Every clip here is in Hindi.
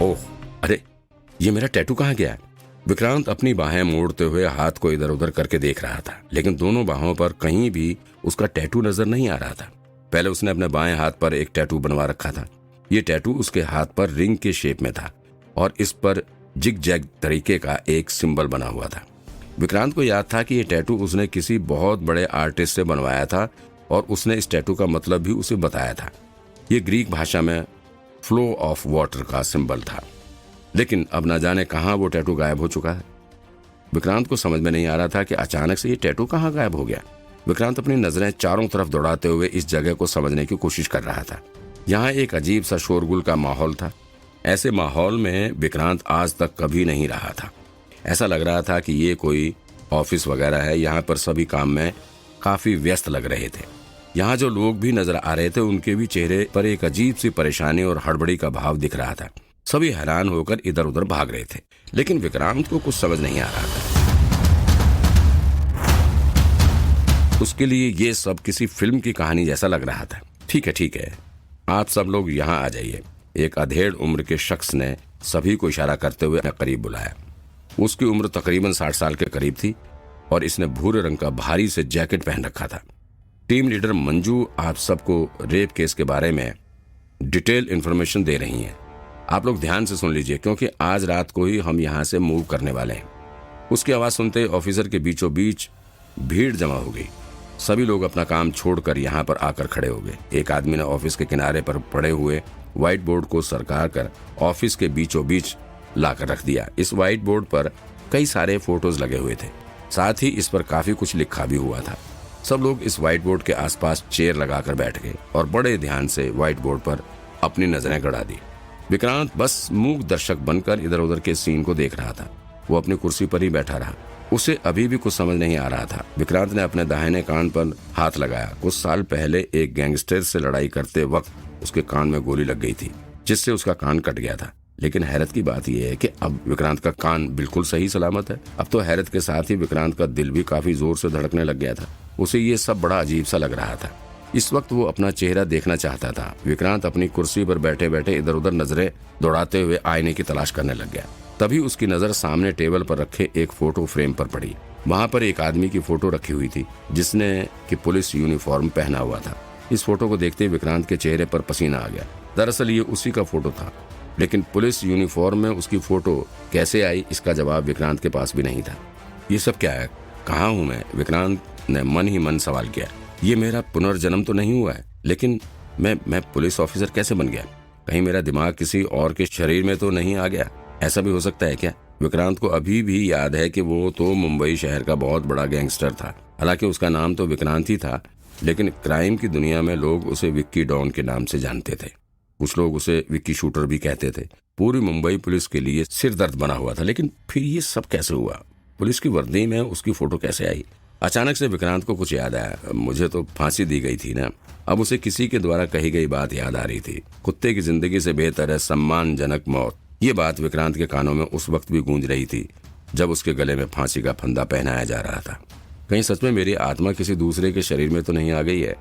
ओह, अरे ये मेरा टैटू कहाँ गया? विक्रांत अपनी बाहें मोड़ते हुए हाथ को इधर उधर करके देख रहा था, लेकिन दोनों बाहों पर कहीं भी उसका टैटू नजर नहीं आ रहा था। पहले उसने अपने बाएं हाथ पर एक टैटू बनवा रखा था। ये टैटू उसके हाथ पर रिंग के शेप में था और इस पर जिग जैग तरीके का एक सिंबल बना हुआ था। विक्रांत को याद था कि ये टैटू उसने किसी बहुत बड़े आर्टिस्ट से बनवाया था और उसने इस टैटू का मतलब भी उसे बताया था। ये ग्रीक भाषा में फ्लो ऑफ वाटर का सिंबल था, लेकिन अब न जाने कहाँ वो टैटू गायब हो चुका है। विक्रांत को समझ में नहीं आ रहा था कि अचानक से ये टैटू कहाँ गायब हो गया। विक्रांत अपनी नजरें चारों तरफ दौड़ाते हुए इस जगह को समझने की कोशिश कर रहा था। यहाँ एक अजीब सा शोरगुल का माहौल था। ऐसे माहौल में विक्रांत आज तक कभी नहीं रहा था। ऐसा लग रहा था कि ये कोई ऑफिस वगैरह है। यहाँ पर सभी काम में काफी व्यस्त लग रहे थे। यहाँ जो लोग भी नजर आ रहे थे उनके भी चेहरे पर एक अजीब सी परेशानी और हड़बड़ी का भाव दिख रहा था। सभी हैरान होकर इधर उधर भाग रहे थे, लेकिन विक्रांत को कुछ समझ नहीं आ रहा था। उसके लिए ये सब किसी फिल्म की कहानी जैसा लग रहा था। ठीक है, आप सब लोग यहाँ आ जाइए। एक अधेड़ उम्र के शख्स ने सभी को इशारा करते हुए अपने करीब बुलाया। उसकी उम्र तकरीबन 60 साल के करीब थी और इसने भूरे रंग का भारी से जैकेट पहन रखा था। टीम लीडर मंजू आप सबको रेप केस के बारे में डिटेल इन्फॉर्मेशन दे रही हैं। आप लोग ध्यान से सुन लीजिए, क्योंकि आज रात को ही हम यहाँ से मूव करने वाले हैं। उसकी आवाज सुनते ऑफिसर के बीचों बीच भीड़ जमा हो गई। सभी लोग अपना काम छोड़कर यहाँ पर आकर खड़े हो गए। एक आदमी ने ऑफिस के किनारे पर पड़े हुए व्हाइट बोर्ड को सरका कर ऑफिस के बीचों बीच लाकर रख दिया। इस व्हाइट बोर्ड पर कई सारे फोटोज लगे हुए थे, साथ ही इस पर काफी कुछ लिखा भी हुआ था। सब लोग इस व्हाइट बोर्ड के आसपास चेयर लगाकर बैठ गए और बड़े ध्यान से व्हाइट बोर्ड पर अपनी नजरें गड़ा दी। विक्रांत बस मूक दर्शक बनकर इधर उधर के सीन को देख रहा था। वो अपनी कुर्सी पर ही बैठा रहा। उसे अभी भी कुछ समझ नहीं आ रहा था। विक्रांत ने अपने दाहिने कान पर हाथ लगाया। कुछ साल पहले एक गैंगस्टर से लड़ाई करते वक्त उसके कान में गोली लग गई थी, जिससे उसका कान कट गया था। लेकिन हैरत की बात यह है कि अब विक्रांत का कान बिल्कुल सही सलामत है। अब तो हैरत के साथ ही विक्रांत का दिल भी काफी जोर से धड़कने लग गया था। उसे ये सब बड़ा अजीब सा लग रहा था। इस वक्त वो अपना चेहरा देखना चाहता था। विक्रांत अपनी कुर्सी पर बैठे बैठे इधर उधर नजरें दौड़ाते हुए आईने की तलाश करने लग गया। तभी उसकी नजर सामने टेबल पर रखे एक फोटो फ्रेम पर पड़ी। वहाँ पर एक आदमी की फोटो रखी हुई थी, जिसने कि पुलिस यूनिफॉर्म पहना हुआ था। इस फोटो को देखते ही विक्रांत के चेहरे पर पसीना आ गया। दरअसल ये उसी का फोटो था, लेकिन पुलिस यूनिफॉर्म में उसकी फोटो कैसे आई, इसका जवाब विक्रांत के पास भी नहीं था। ये सब क्या है? कहाँ हूँ मैं? विक्रांत ने मन ही मन सवाल किया। ये मेरा पुनर्जन्म तो नहीं हुआ है, लेकिन मैं पुलिस ऑफिसर कैसे बन गया? कहीं मेरा दिमाग किसी और के शरीर में तो नहीं आ गया? ऐसा भी हो सकता है क्या? विक्रांत को अभी भी याद है कि वो तो मुंबई शहर का बहुत बड़ा गैंगस्टर था। हालांकि उसका नाम तो विक्रांत ही था, लेकिन क्राइम की दुनिया में लोग उसे विक्की डॉन के नाम से जानते थे। कुछ लोग उसे विक्की शूटर भी कहते थे। पूरी मुंबई पुलिस के लिए सिर दर्द बना हुआ था। लेकिन फिर ये सब कैसे हुआ? पुलिस की वर्दी में उसकी फोटो कैसे आई? अचानक से विक्रांत को कुछ याद आया। मुझे तो फांसी दी गई थी ना। अब उसे किसी के द्वारा कही गई बात याद आ रही थी। कुत्ते की जिंदगी से बेहतर है सम्मानजनक मौत। ये बात विक्रांत के कानों में उस वक्त भी गूंज रही थी जब उसके गले में फांसी का फंदा पहनाया जा रहा था। कहीं सच में मेरी आत्मा किसी दूसरे के शरीर में तो नहीं आ गई है?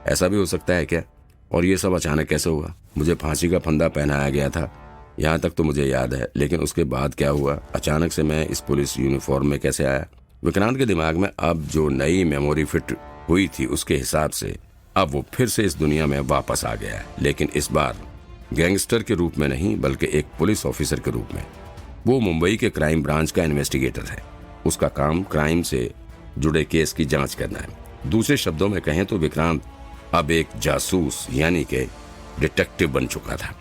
ऐसा भी हो सकता है क्या? और ये सब अचानक कैसे हुआ? मुझे फांसी का फंदा पहनाया गया था, यहाँ तक तो मुझे याद है, लेकिन उसके बाद क्या हुआ? अचानक से मैं इस पुलिस यूनिफॉर्म में कैसे आया? विक्रांत के दिमाग में अब जो नई मेमोरी फिट हुई थी, उसके हिसाब से अब वो फिर से इस दुनिया में वापस आ गया है, लेकिन इस बार गैंगस्टर के रूप में नहीं, बल्कि एक पुलिस ऑफिसर के रूप में। वो मुंबई के क्राइम ब्रांच का इन्वेस्टिगेटर है। उसका काम क्राइम से जुड़े केस की जांच करना है। दूसरे शब्दों में कहें तो विक्रांत अब एक जासूस यानी कि डिटेक्टिव बन चुका था।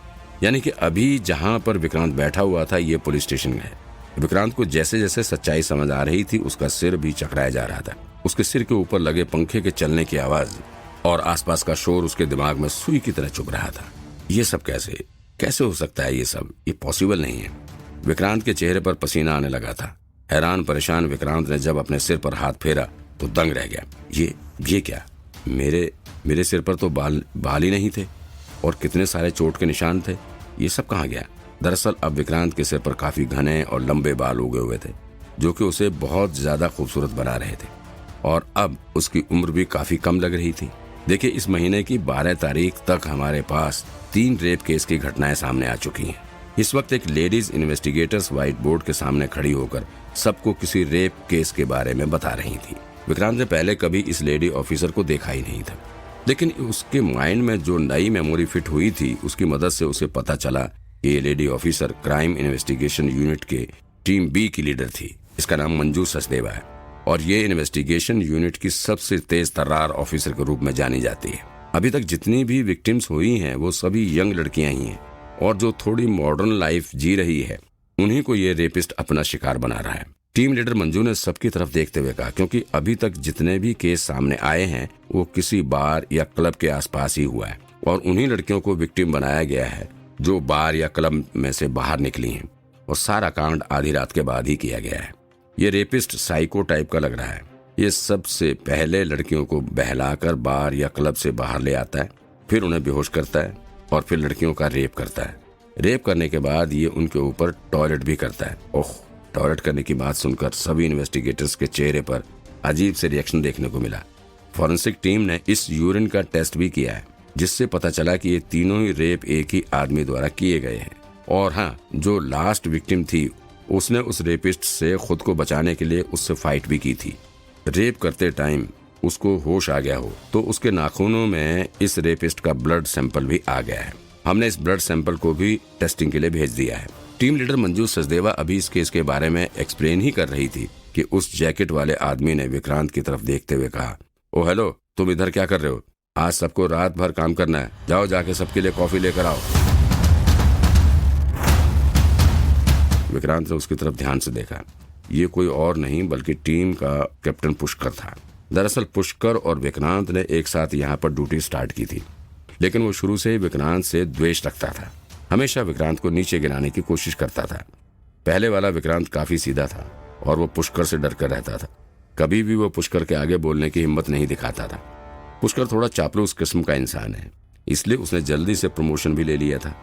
यानी कि अभी जहां पर विक्रांत बैठा हुआ था, ये पुलिस स्टेशन है। विक्रांत को जैसे जैसे सच्चाई समझ आ रही थी, उसका सिर भी चकराया जा रहा था। उसके सिर के ऊपर लगे पंखे के चलने की आवाज और आसपास का शोर उसके दिमाग में सुई की तरह चुभ रहा था। ये सब कैसे हो सकता है? ये सब ये पॉसिबल नहीं है। विक्रांत के चेहरे पर पसीना आने लगा था। हैरान परेशान विक्रांत ने जब अपने सिर पर हाथ फेरा तो दंग रह गया। ये क्या? मेरे सिर पर तो बाल ही नहीं थे और कितने सारे चोट के निशान थे। ये सब कहाँ गया? दरअसल अब विक्रांत के सिर पर काफी घने और लंबे बाल उगे हुए थे, जो कि उसे बहुत ज्यादा खूबसूरत बना रहे थे। और अब उसकी उम्र भी काफी कम लग रही थी। देखिए, इस महीने की 12 तारीख तक हमारे पास 3 रेप केस की घटनाएं सामने आ चुकी हैं। इस वक्त एक लेडीज इन्वेस्टिगेटर्स व्हाइट बोर्ड के सामने खड़ी होकर सबको किसी रेप केस के बारे में बता रही थी। विक्रांत ने पहले कभी इस लेडी ऑफिसर को देखा ही नहीं था, लेकिन उसके माइंड में जो नई मेमोरी फिट हुई थी उसकी मदद से उसे पता चला कि ये lady officer crime investigation unit के टीम बी की लीडर थी। इसका नाम मंजू सचदेवा है और ये इन्वेस्टिगेशन यूनिट की सबसे तेज तर्रार ऑफिसर के रूप में जानी जाती है। अभी तक जितनी भी विक्टिम्स हुई हैं वो सभी यंग लड़कियां ही हैं और जो थोड़ी मॉडर्न लाइफ जी रही है उन्हीं को ये रेपिस्ट अपना शिकार बना रहा है। टीम लीडर मंजू ने सबकी तरफ देखते हुए कहा, क्योंकि अभी तक जितने भी केस सामने आए हैं वो किसी बार या क्लब के आसपास ही हुआ है और उन्हीं लड़कियों को विक्टिम बनाया गया है जो बार या क्लब में से बाहर निकली हैं और सारा कांड आधी रात के बाद ही किया गया है। ये रेपिस्ट साइको टाइप का लग रहा है। ये सबसे पहले लड़कियों को बहलाकर बार या क्लब से बाहर ले आता है, फिर उन्हें बेहोश करता है और फिर लड़कियों का रेप करता है। रेप करने के बाद ये उनके ऊपर टॉयलेट भी करता है। ओह, टॉयलेट करने की बात सुनकर सभी इन्वेस्टिगेटर्स के चेहरे पर अजीब से रिएक्शन देखने को मिला। फॉरेंसिक टीम ने इस यूरिन का टेस्ट भी किया है, जिससे पता चला कि ये तीनों ही रेप एक ही आदमी द्वारा किए गए हैं। और हाँ, जो लास्ट विक्टिम थी उसने उस रेपिस्ट से खुद को बचाने के लिए उससे फाइट भी की थी। रेप करते टाइम उसको होश आ गया हो तो उसके नाखूनों में इस रेपिस्ट का ब्लड सैंपल भी आ गया है। हमने इस ब्लड सैंपल को भी टेस्टिंग के लिए भेज दिया है। टीम लीडर मंजू सचदेवा अभी इस केस के बारे में एक्सप्लेन ही कर रही थी कि उस जैकेट वाले आदमी ने विक्रांत की तरफ देखते हुए कहा, ओ हेलो, तुम इधर क्या कर रहे हो? आज सबको रात भर काम करना है, जाओ जाके सबके लिए कॉफी लेकर आओ। विक्रांत ने उसकी तरफ ध्यान से देखा। ये कोई और नहीं बल्कि टीम का कैप्टन पुष्कर था। दरअसल पुष्कर और विक्रांत ने एक साथ यहाँ पर ड्यूटी स्टार्ट की थी, लेकिन वो शुरू से ही विक्रांत से द्वेष रखता था। हमेशा विक्रांत को नीचे गिराने की कोशिश करता था। पहले वाला विक्रांत काफी सीधा था और वो पुष्कर से डर कर रहता था। कभी भी वो पुष्कर के आगे बोलने की हिम्मत नहीं दिखाता था। पुष्कर थोड़ा चापलूस किस्म का इंसान है, इसलिए उसने जल्दी से प्रमोशन भी ले लिया था,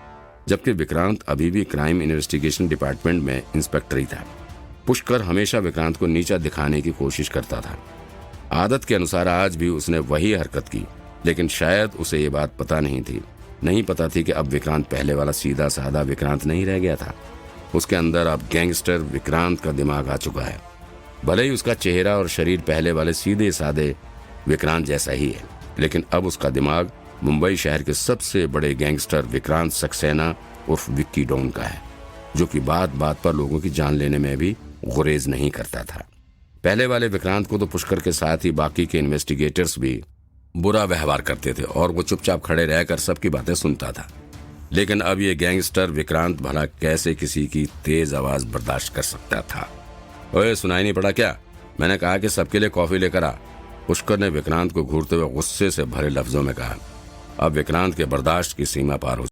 जबकि विक्रांत अभी भी क्राइम इन्वेस्टिगेशन डिपार्टमेंट में इंस्पेक्टर ही था। पुष्कर हमेशा विक्रांत को नीचा दिखाने की कोशिश करता था। आदत के अनुसार आज भी उसने वही हरकत की, लेकिन शायद उसे ये बात पता नहीं पता थी कि अब विक्रांत पहले वाला सीधा साधा विक्रांत नहीं रह गया था। उसके अंदर अब गैंगस्टर विक्रांत का दिमाग आ चुका है। भले ही उसका चेहरा और शरीर पहले वाले सीधे साधे विक्रांत जैसा ही है, लेकिन अब उसका दिमाग मुंबई शहर के सबसे बड़े गैंगस्टर विक्रांत सक्सेना उर्फ विक्की डॉन का है, जो कि बात बात पर लोगों की जान लेने में भी गुरेज नहीं करता था। पहले वाले विक्रांत को तो पुष्कर के साथ ही बाकी के इन्वेस्टिगेटर्स भी बुरा व्यवहार करते थे और वो चुपचाप खड़े रहकर सबकी बातें सुनता था। लेकिन अब ये गैंगस्टर विक्रांत भला कैसे किसी की तेज आवाज बर्दाश्त कर सकता था। ओए, सुनाई नहीं पड़ा क्या? मैंने कहा कि सबके लिए कॉफी लेकर आ। पुष्कर ने विक्रांत को घूरते हुए गुस्से से भरे लफ्जों में कहा। अब विक्रांत के बर्दाश्त की सीमा पार हो